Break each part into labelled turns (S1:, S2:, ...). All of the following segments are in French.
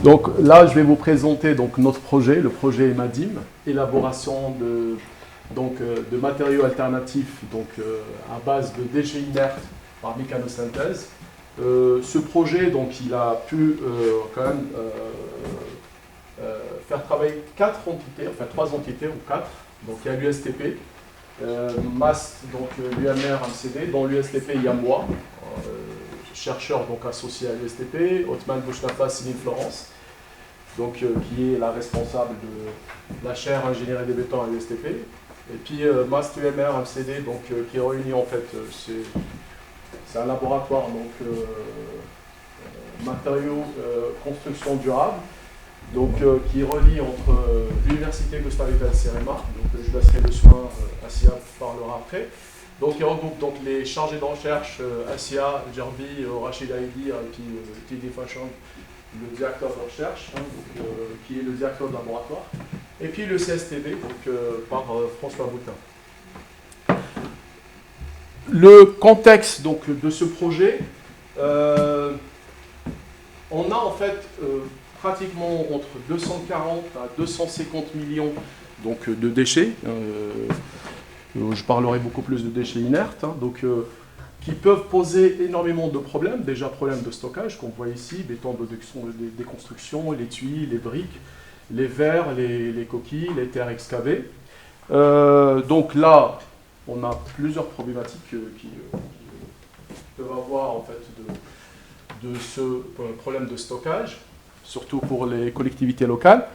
S1: Donc là, je vais vous présenter donc, notre projet, le projet EMADIM, élaboration de matériaux alternatifs à base de déchets inertes par mécanosynthèse. Ce projet, donc, il a pu quand même faire travailler 4 entités, enfin 3 entités ou 4. Donc il y a l'USTP, MAST, donc l'UMR, MCD. Dans l'USTP, il y a moi, chercheur donc, associé à l'USTP, Othman Bouchnafa, Céline Florence, donc, qui est la responsable de la chaire ingénierie des bétons à l'USTP. Et puis MAST, UMR, MCD, donc, qui réunit en fait, c'est un laboratoire, donc matériaux, construction durable, donc qui relie entre l'université Gustave Eiffel Cerema, donc je laisserai le soin, Assia parlera après. Donc il regroupe donc les chargés de recherche, Assia, Gerbi, Rachid Aïdi, et puis Tidi Fashion, le directeur de recherche, qui est le directeur de laboratoire, et puis le CSTB, donc par François Boutin. Le contexte donc, de ce projet, on a en fait pratiquement entre 240 à 250 millions donc, de déchets. Je parlerai beaucoup plus de déchets inertes, qui peuvent poser énormément de problèmes. Déjà, problèmes de stockage, qu'on voit ici, béton de déconstruction, les tuiles, les briques, les verres, les coquilles, les terres excavées. Donc là, on a plusieurs problématiques qui peuvent avoir en fait de ce problème de stockage, surtout pour les collectivités locales.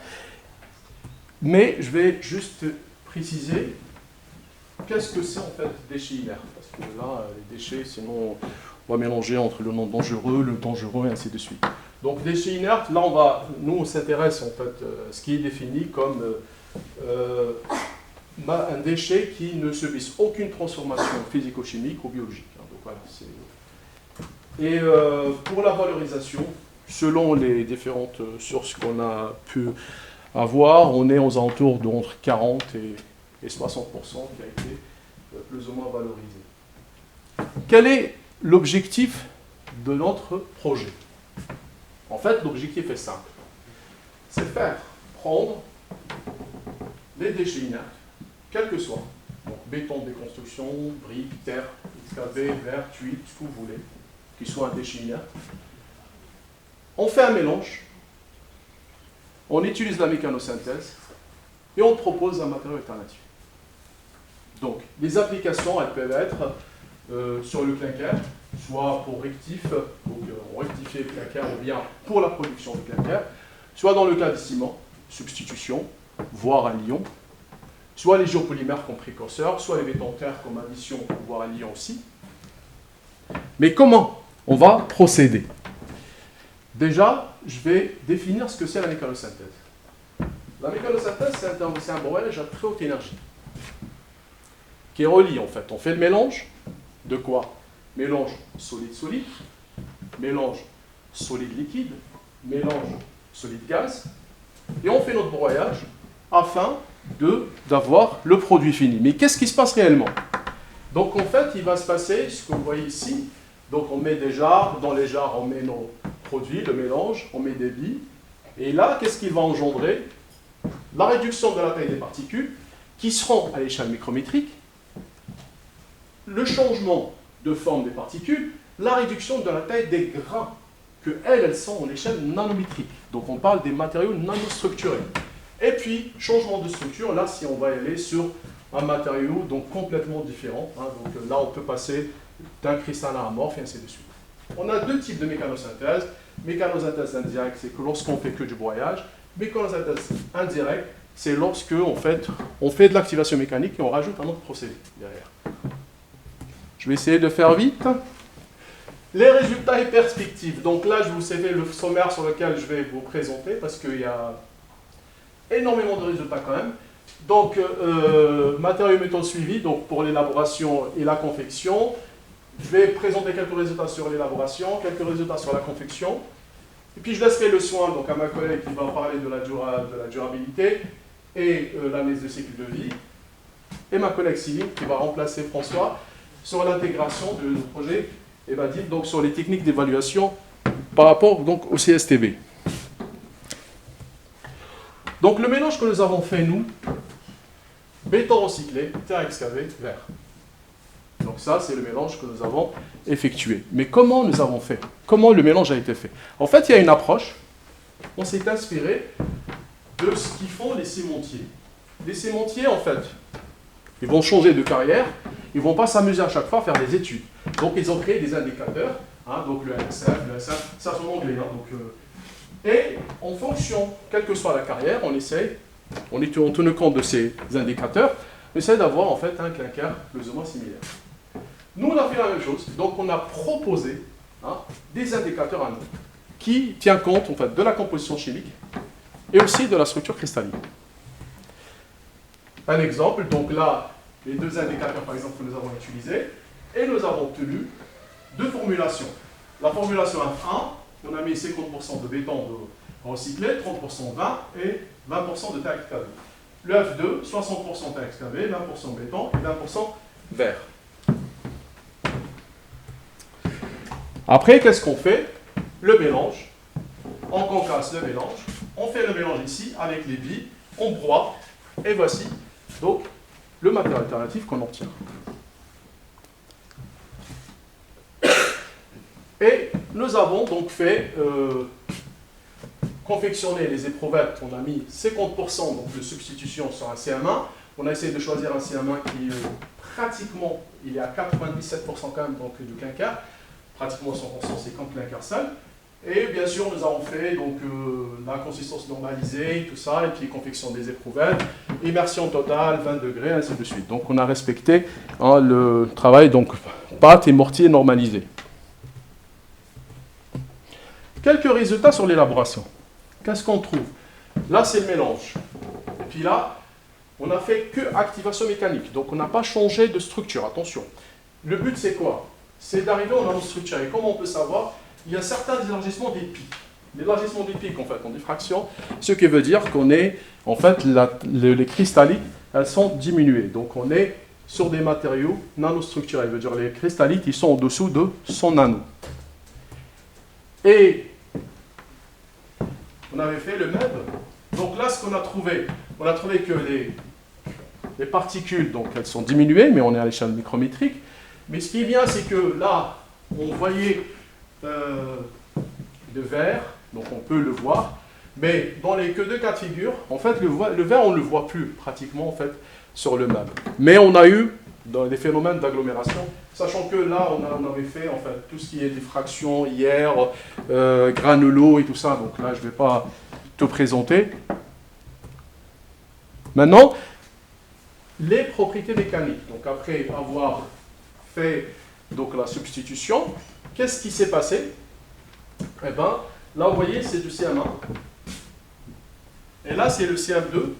S1: Mais je vais juste préciser qu'est-ce que c'est en fait déchets inertes. Parce que là, les déchets, sinon on va mélanger entre le non dangereux, le dangereux et ainsi de suite. Donc déchets inertes, là nous on s'intéresse en fait à ce qui est défini comme un déchet qui ne subisse aucune transformation physico-chimique ou biologique. Donc, voilà, et pour la valorisation, selon les différentes sources qu'on a pu avoir, on est aux alentours d'entre 40 et 60% qui a été plus ou moins valorisé. Quel est l'objectif de notre projet? En fait, l'objectif est simple. C'est faire prendre les déchets inertes, quels que soient, donc béton de déconstruction, briques, terre, excavées, verre, tuiles, ce que vous voulez, qui soit un déchet inerte. On fait un mélange, on utilise la mécanosynthèse et on propose un matériau alternatif. Donc, les applications, elles peuvent être sur le clinker, soit pour rectif, donc on rectifie le clinker ou bien pour la production de clinker, soit dans le cas du ciment, substitution, voire un liant, soit les géopolymères comme précurseurs, soit les bétons terre comme addition, voire un liant aussi. Mais comment on va procéder? Déjà, je vais définir ce que c'est la mécanosynthèse. La mécanosynthèse, c'est un brouillage à très haute énergie, qui relie en fait. On fait le mélange de quoi? Mélange solide-solide, mélange solide-liquide, mélange solide-gaz, et on fait notre broyage afin d'avoir le produit fini. Mais qu'est-ce qui se passe réellement? Donc en fait, il va se passer ce que vous voyez ici. Donc on met des jarres, dans les jarres on met nos produits, le mélange, on met des billes, et là, qu'est-ce qu'il va engendrer? La réduction de la taille des particules, qui seront à l'échelle micrométrique, le changement de forme des particules, la réduction de la taille des grains, que elles sont en échelle nanométrique. Donc on parle des matériaux nanostructurés. Et puis, changement de structure, là, si on va aller sur un matériau donc complètement différent, donc là, on peut passer d'un cristallin amorphe et ainsi de suite. On a deux types de mécanosynthèse. Mécanosynthèse indirecte, c'est que lorsqu'on fait que du broyage. Mécanosynthèse indirecte, c'est lorsque on fait de l'activation mécanique et on rajoute un autre procédé derrière. Je vais essayer de faire vite. Les résultats et perspectives. Donc là, je vous sais le sommaire sur lequel je vais vous présenter parce qu'il y a énormément de résultats quand même. Donc, matériaux et méthodes suivies, donc pour l'élaboration et la confection. Je vais présenter quelques résultats sur l'élaboration, quelques résultats sur la confection. Et puis je laisserai le soin donc, à ma collègue qui va parler de la durabilité et l'analyse de cycle de vie. Et ma collègue Céline qui va remplacer François sur l'intégration de nos projets EMADIM, donc sur les techniques d'évaluation par rapport donc, au CSTB. Donc le mélange que nous avons fait, nous, béton recyclé, terre excavée, verre. Donc ça, c'est le mélange que nous avons effectué. Mais comment nous avons fait? Comment le mélange a été fait? En fait, il y a une approche. On s'est inspiré de ce qu'ils font les cimentiers. Les cimentiers, en fait, ils vont changer de carrière, ils ne vont pas s'amuser à chaque fois à faire des études. Donc ils ont créé des indicateurs, hein, donc le NSF, le SF, ça c'est en anglais. Hein, et en fonction, quelle que soit la carrière, on essaye, en tenant compte de ces indicateurs, on essaie d'avoir en fait un clinker plus ou moins similaire. Nous, on a fait la même chose, donc on a proposé des indicateurs à nous, qui tient compte en fait de la composition chimique et aussi de la structure cristalline. Un exemple, donc là, les deux indicateurs par exemple que nous avons utilisés, et nous avons obtenu deux formulations. La formulation F1, on a mis 50% de béton recyclé, 30% de vin et 20% de terre excavée. Le F2, 60% terre excavée, 20% béton et 20% verre. Après, qu'est-ce qu'on fait? Le mélange. On concasse le mélange. On fait le mélange ici avec les billes. On broie. Et voici donc le matériau alternatif qu'on obtient. Et nous avons donc fait confectionner les éprouvettes. On a mis 50% donc, de substitution sur un CM1. On a essayé de choisir un CM1 qui pratiquement, il est à 97% quand même donc, du clinker. Pratiquement 100%, c'est comme clinker seul. Et bien sûr, nous avons fait donc, la consistance normalisée, tout ça, et puis confection des éprouvettes, immersion totale, 20 degrés, ainsi de suite. Donc on a respecté le travail, donc pâte et mortier normalisé. Quelques résultats sur l'élaboration. Qu'est-ce qu'on trouve? Là, c'est le mélange. Et puis là, on n'a fait que activation mécanique. Donc on n'a pas changé de structure, attention. Le but, c'est quoi? C'est d'arriver en nanostructure. Et comment on peut savoir? Il y a certains élargissements des pics. L'élargissement des pics, en fait, en diffraction, ce qui veut dire qu'on est, en fait, les cristallites, elles sont diminuées. Donc on est sur des matériaux nanostructurés. Ça veut dire les cristallites, ils sont en dessous de 100 nanos. Et on avait fait le même. Donc là, ce qu'on a trouvé, on a trouvé que les particules, donc elles sont diminuées, mais on est à l'échelle micrométrique. Mais ce qui est bien, c'est que là, on voyait le verre, donc on peut le voir, mais dans les que deux cas de figure, en fait, le verre, on ne le voit plus pratiquement en fait, sur le meuble. Mais on a eu dans des phénomènes d'agglomération, sachant que là, on avait fait en fait, tout ce qui est diffraction hier, granulo et tout ça, donc là, je ne vais pas te présenter. Maintenant, les propriétés mécaniques. Donc après avoir fait donc, la substitution, qu'est-ce qui s'est passé? Eh bien, là, vous voyez, c'est du CM1. Et là, c'est le CM2,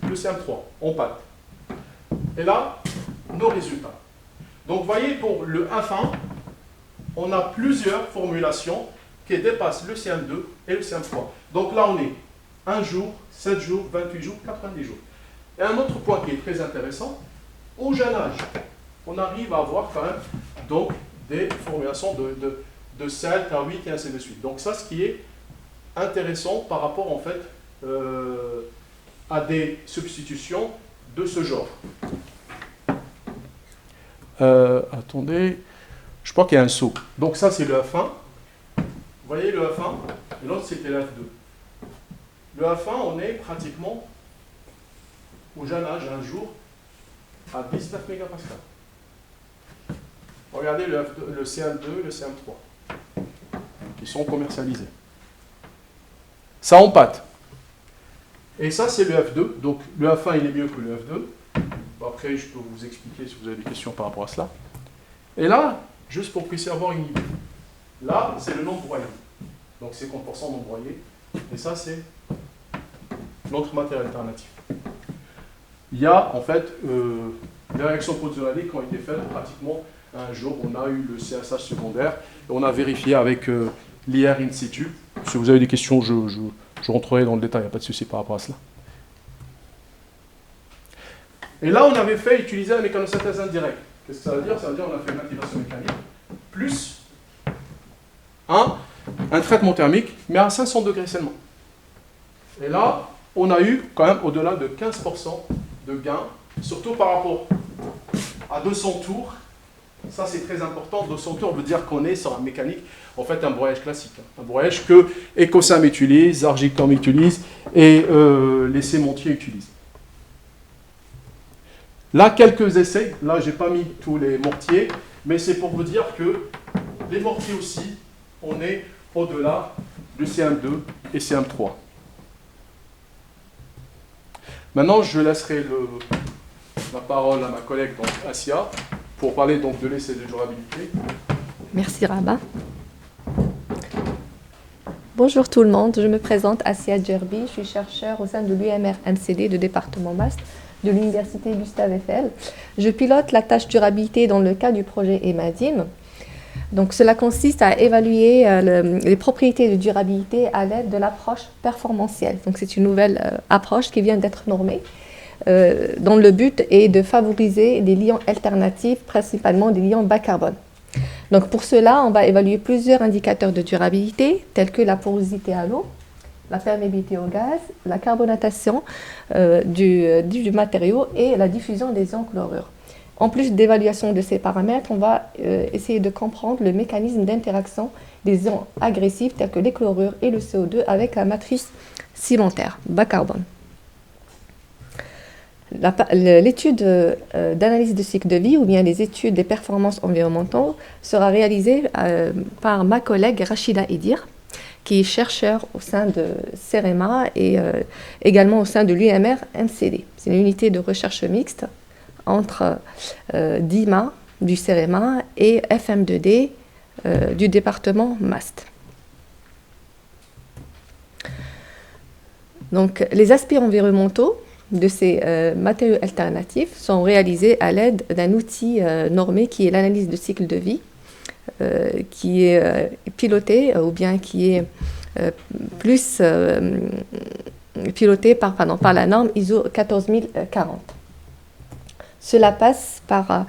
S1: le CM3, en pâte. Et là, nos résultats. Donc, vous voyez, pour le F1, on a plusieurs formulations qui dépassent le CM2 et le CM3. Donc là, on est 1 jour, 7 jours, 28 jours, 90 jours. Et un autre point qui est très intéressant, au jeune âge, on arrive à avoir quand même donc, des formulations de 7 à 8 et ainsi de suite. Donc ça, ce qui est intéressant par rapport en fait à des substitutions de ce genre. Attendez, je crois qu'il y a un saut. Donc ça, c'est le F1. Vous voyez le F1, et l'autre, c'était le F2. Le F1, on est pratiquement au jeune âge, un jour, à 19 mégapascales. Regardez le CM2 et le CM3, qui sont commercialisés. Ça en pâte. Et ça, c'est le F2. Donc, le F1, il est mieux que le F2. Bon, après, je peux vous expliquer si vous avez des questions par rapport à cela. Et là, juste pour que vous puissiez avoir une idée. Là, c'est le non broyé. Donc, 50% non broyé. Et ça, c'est notre matériel alternatif. Il y a, en fait, des réactions polyzonaliques qui ont été faites pratiquement un jour. On a eu le CSH secondaire et on a vérifié avec l'IR in situ. Si vous avez des questions, je rentrerai dans le détail, il n'y a pas de souci par rapport à cela. Et là, on avait fait utiliser la mécanosynthèse indirecte. Qu'est-ce que ça veut dire? Ça veut dire qu'on a fait une activation mécanique plus un traitement thermique, mais à 500 degrés seulement. Et là, on a eu quand même au-delà de 15% de gains, surtout par rapport à 200 tours. Ça, c'est très important. 200 tours veut dire qu'on est sur un mécanique, en fait, un broyage classique. Un broyage que Ecosam utilise, Argicom utilise et les cémentiers utilisent. Là, quelques essais. Là, je n'ai pas mis tous les mortiers, mais c'est pour vous dire que les mortiers aussi, on est au-delà de CM2 et CM3. Maintenant, je laisserai la parole à ma collègue, donc Asia, pour parler donc de l'essai de durabilité.
S2: Merci Rabat. Bonjour tout le monde, je me présente Asia Djerbi, je suis chercheur au sein de l'UMR-MCD de département MAST de l'Université Gustave Eiffel. Je pilote la tâche durabilité dans le cadre du projet EMADIM. Donc cela consiste à évaluer les propriétés de durabilité à l'aide de l'approche performantielle. Donc c'est une nouvelle approche qui vient d'être normée, dont le but est de favoriser des liants alternatifs, principalement des liants bas carbone. Donc pour cela, on va évaluer plusieurs indicateurs de durabilité, tels que la porosité à l'eau, la perméabilité au gaz, la carbonatation du matériau et la diffusion des ions chlorure. En plus d'évaluation de ces paramètres, on va essayer de comprendre le mécanisme d'interaction des ions agressifs tels que les chlorures et le CO2 avec la matrice cimentaire, bas carbone. L'étude d'analyse de cycle de vie ou bien les études des performances environnementales sera réalisée par ma collègue Rachida Edir, qui est chercheur au sein de CEREMA et également au sein de l'UMR-MCD. C'est une unité de recherche mixte entre DIMA du CEREMA et FM2D du département MAST. Donc, les aspects environnementaux de ces matériaux alternatifs sont réalisés à l'aide d'un outil normé qui est l'analyse de cycle de vie, qui est piloté ou bien qui est plus piloté par la norme ISO 14040. Cela passe par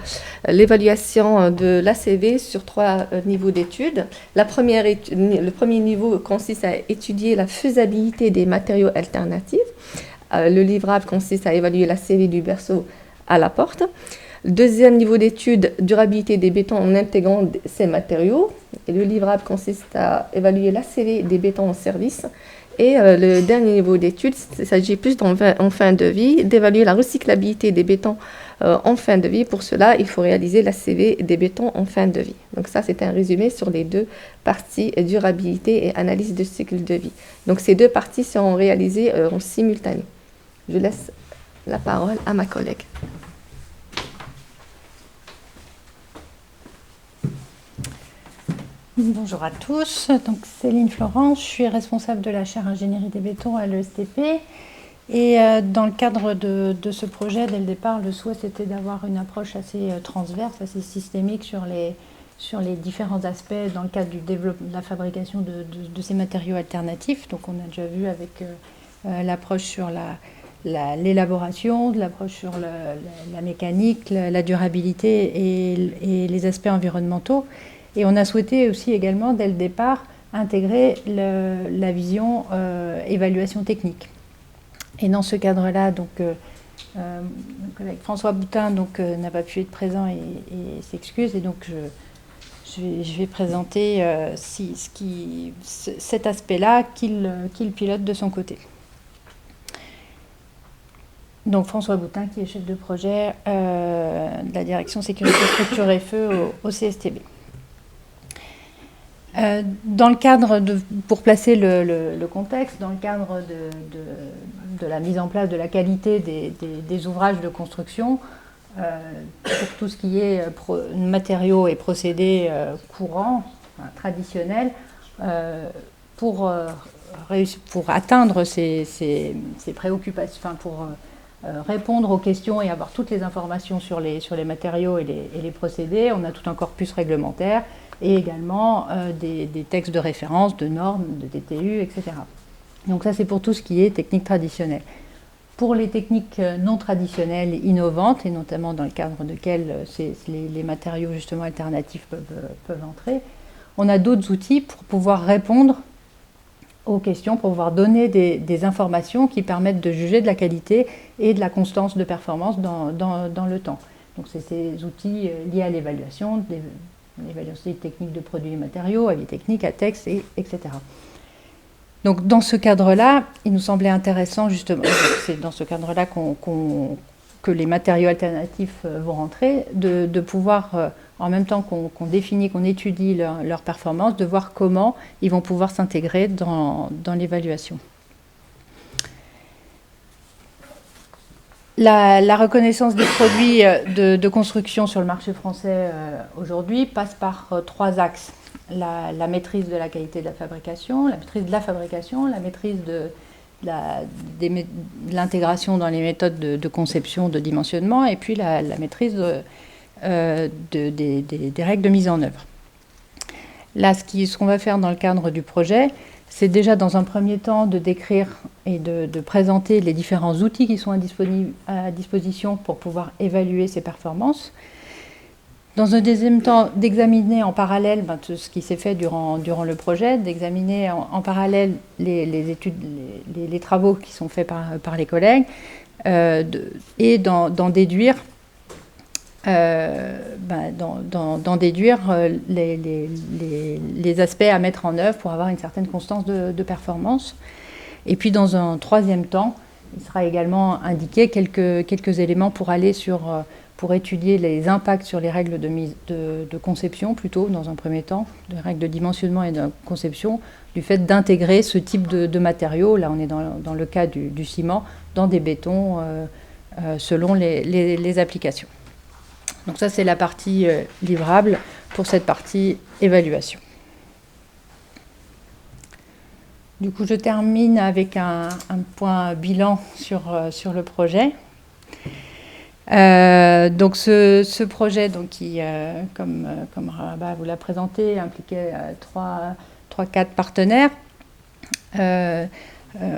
S2: l'évaluation de l'ACV sur 3 niveaux d'études. Le premier niveau consiste à étudier la faisabilité des matériaux alternatifs. Le livrable consiste à évaluer l'ACV du berceau à la porte. Le deuxième niveau d'étude, durabilité des bétons en intégrant ces matériaux. Et le livrable consiste à évaluer l'ACV des bétons en service. Et le dernier niveau d'étude, il s'agit plus en fin de vie, d'évaluer la recyclabilité des bétons en fin de vie. Pour cela, il faut réaliser l'ACV des bétons en fin de vie. Donc ça, c'est un résumé sur les 2 parties, durabilité et analyse de cycle de vie. Donc ces 2 parties seront réalisées en simultané. Je laisse la parole à ma collègue.
S3: Bonjour à tous, donc Céline Florence, je suis responsable de la chaire ingénierie des bétons à l'ESTP et dans le cadre de ce projet, dès le départ, le souhait c'était d'avoir une approche assez transverse, assez systémique sur les différents aspects dans le cadre du développement, de la fabrication de ces matériaux alternatifs. Donc on a déjà vu avec l'approche sur l'élaboration, l'approche sur la mécanique, la durabilité et les aspects environnementaux. Et on a souhaité aussi également, dès le départ, intégrer la vision évaluation technique. Et dans ce cadre-là, donc, mon collègue François Boutin n'a pas pu être présent et s'excuse. Et donc, je vais présenter cet aspect-là qu'il pilote de son côté. Donc François Boutin, qui est chef de projet de la direction sécurité structure et feu au CSTB. Dans le cadre pour placer le contexte, dans le cadre de la mise en place de la qualité des ouvrages de construction, pour tout ce qui est matériaux et procédés courants, traditionnels, pour atteindre ces préoccupations, pour répondre aux questions et avoir toutes les informations sur les matériaux et les procédés, on a tout un corpus réglementaire et également des textes de référence, de normes, de TTU, etc. Donc ça, c'est pour tout ce qui est technique traditionnelle. Pour les techniques non traditionnelles, innovantes, et notamment dans le cadre desquelles les matériaux justement alternatifs peuvent entrer, on a d'autres outils pour pouvoir répondre aux questions, pour pouvoir donner des informations qui permettent de juger de la qualité et de la constance de performance dans le temps. Donc c'est ces outils liés à l'évaluation, l'évaluation technique de produits et matériaux, avis technique, ATEX, etc. Donc dans ce cadre-là, il nous semblait intéressant justement, c'est dans ce cadre-là que les matériaux alternatifs vont rentrer, de pouvoir, en même temps qu'on définit, qu'on étudie leur performance, de voir comment ils vont pouvoir s'intégrer dans l'évaluation. La reconnaissance des produits de construction sur le marché français aujourd'hui passe par 3 axes. La maîtrise de la qualité de la fabrication, la maîtrise de la fabrication, la maîtrise de l'intégration dans les méthodes de conception, de dimensionnement, et puis la maîtrise des règles de mise en œuvre. Là, ce qu'on va faire dans le cadre du projet, c'est déjà dans un premier temps de décrire et de présenter les différents outils qui sont à disposition pour pouvoir évaluer ces performances. Dans un deuxième temps, d'examiner en parallèle tout ce qui s'est fait durant le projet, d'examiner en parallèle les études, les travaux qui sont faits par les collègues, et d'en déduire, les aspects à mettre en œuvre pour avoir une certaine constance de performance. Et puis dans un troisième temps, il sera également indiqué quelques éléments pour aller pour étudier les impacts sur les règles de conception, plutôt dans un premier temps, de règles de dimensionnement et de conception, du fait d'intégrer ce type de matériaux, là on est dans le cas du ciment, dans des bétons selon les applications. Donc ça c'est la partie livrable pour cette partie évaluation. Du coup je termine avec un point bilan sur le projet. Donc ce projet qui, comme Rabat vous l'a présenté, impliquait 3-4 partenaires.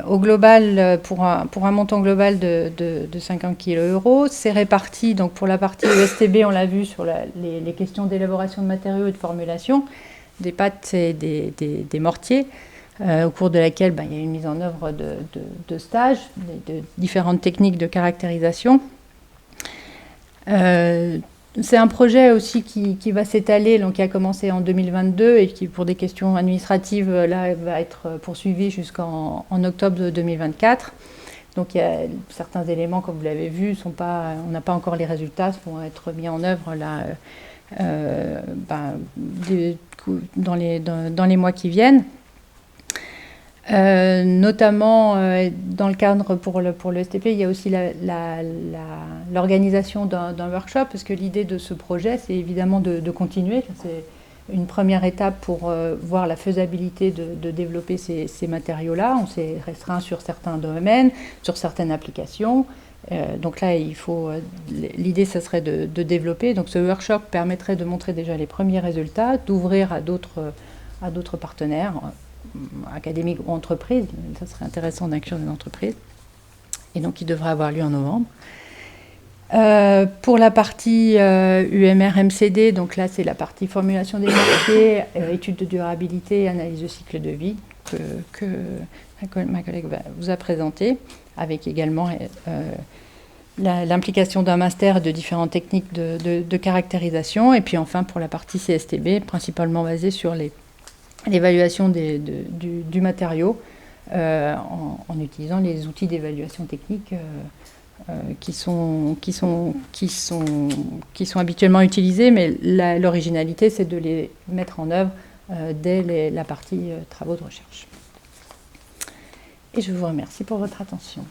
S3: Au global, pour un montant global de 50 kg €, c'est réparti. Donc pour la partie ESTB, on l'a vu sur les questions d'élaboration de matériaux et de formulation, des pâtes et des mortiers, au cours de laquelle il y a une mise en œuvre de stages, de différentes techniques de caractérisation. C'est un projet aussi qui va s'étaler, donc qui a commencé en 2022 et qui, pour des questions administratives, là, va être poursuivi jusqu'en octobre 2024. Donc il y a certains éléments, comme vous l'avez vu, on n'a pas encore les résultats, vont être mis en œuvre là, dans les mois qui viennent. Notamment dans le cadre pour le STP, il y a aussi l'organisation d'un workshop, parce que l'idée de ce projet, c'est évidemment de continuer. C'est une première étape pour voir la faisabilité de développer ces matériaux-là. On s'est restreint sur certains domaines, sur certaines applications. Donc là, l'idée, ça serait de développer. Donc ce workshop permettrait de montrer déjà les premiers résultats, d'ouvrir à d'autres partenaires, académiques ou entreprises. Ça serait intéressant d'inclure des entreprises. Et donc, il devrait avoir lieu en novembre. Pour la partie UMR-MCD, donc là, c'est la partie formulation des métiers, études de durabilité et analyse de cycle de vie que ma collègue vous a présenté, avec également l'implication d'un master et de différentes techniques de caractérisation. Et puis enfin, pour la partie CSTB, principalement basée sur l'évaluation du matériau en utilisant les outils d'évaluation technique qui sont habituellement utilisés, mais l'originalité, c'est de les mettre en œuvre dès la partie travaux de recherche. Et je vous remercie pour votre attention.